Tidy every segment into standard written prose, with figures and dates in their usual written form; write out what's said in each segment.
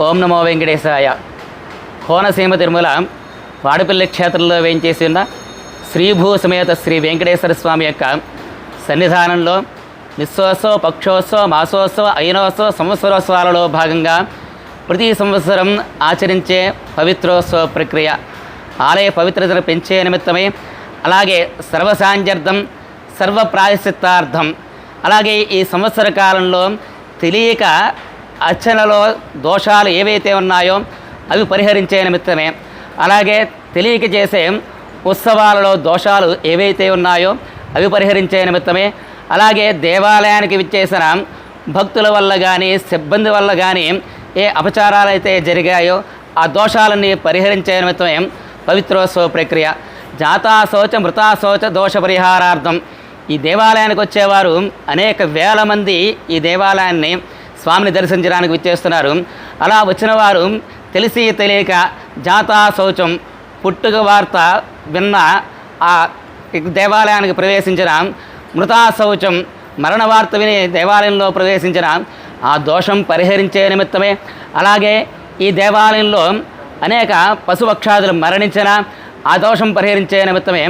ఓం నమో వెంకటేశాయ. కోనసీమ తిరుమల వాడపల్లి క్షేత్రంలో వేయించేసి ఉన్న శ్రీభూ సమేత శ్రీ వెంకటేశ్వర స్వామి యొక్క సన్నిధానంలో నిస్సోత్సవ, పక్షోత్సవ, మాసోత్సవ, అయినోత్సవ, సంవత్సరోత్సవాలలో భాగంగా ప్రతి సంవత్సరం ఆచరించే పవిత్రోత్సవ ప్రక్రియ ఆలయ పవిత్రతను పెంచే నిమిత్తమై, అలాగే సర్వసాంజర్థం, సర్వ ప్రాయశ్చిత్తార్థం, అలాగే ఈ సంవత్సర కాలంలో తెలియక అర్చనలో దోషాలు ఏవైతే ఉన్నాయో అవి పరిహరించే నిమిత్తమే, అలాగే తెలియక చేసే ఉత్సవాలలో దోషాలు ఏవైతే ఉన్నాయో అవి పరిహరించే నిమిత్తమే, అలాగే దేవాలయానికి విచ్చేసిన భక్తుల వల్ల కానీ సిబ్బంది వల్ల కానీ ఏ అపచారాలు అయితే జరిగాయో ఆ దోషాలన్నీ పరిహరించే నిమిత్తమే పవిత్రోత్సవ ప్రక్రియ. జాతాశౌచ మృతాశౌచ దోష పరిహారార్థం ఈ దేవాలయానికి వచ్చేవారు అనేక వేల మంది ఈ దేవాలయాన్ని స్వామిని దర్శించడానికి విచ్చేస్తున్నారు. అలా వచ్చిన వారు తెలిసి తెలియక జాతాశౌచం పుట్టుక వార్త విన్న ఆ దేవాలయానికి ప్రవేశించిన, మృతాశౌచం మరణ వార్త విని దేవాలయంలో ప్రవేశించిన ఆ దోషం పరిహరించే నిమిత్తమే, అలాగే ఈ దేవాలయంలో అనేక పశుపక్షాదులు మరణించిన ఆ దోషం పరిహరించే నిమిత్తమే,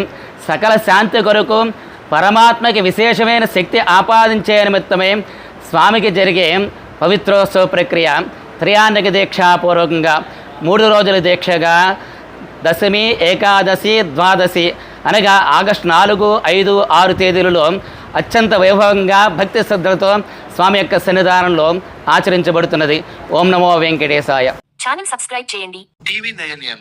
సకల శాంతి కొరకు పరమాత్మకి విశేషమైన శక్తి ఆపాదించే నిమిత్తమే స్వామికి జరిగే పవిత్రోత్సవ ప్రక్రియ త్రయాణిక దీక్షాపూర్వకంగా 3 రోజుల దీక్షగా దశమి, ఏకాదశి, ద్వాదశి అనగా ఆగస్టు 4, 5, 6 తేదీలలో అత్యంత వైభవంగా భక్తి శ్రద్ధలతో స్వామి యొక్క సన్నిధానంలో ఆచరించబడుతున్నది. ఓం నమో వెంకటేశాయ. ఛానల్ సబ్స్క్రైబ్ చేయండి. టీవీ నయన్యం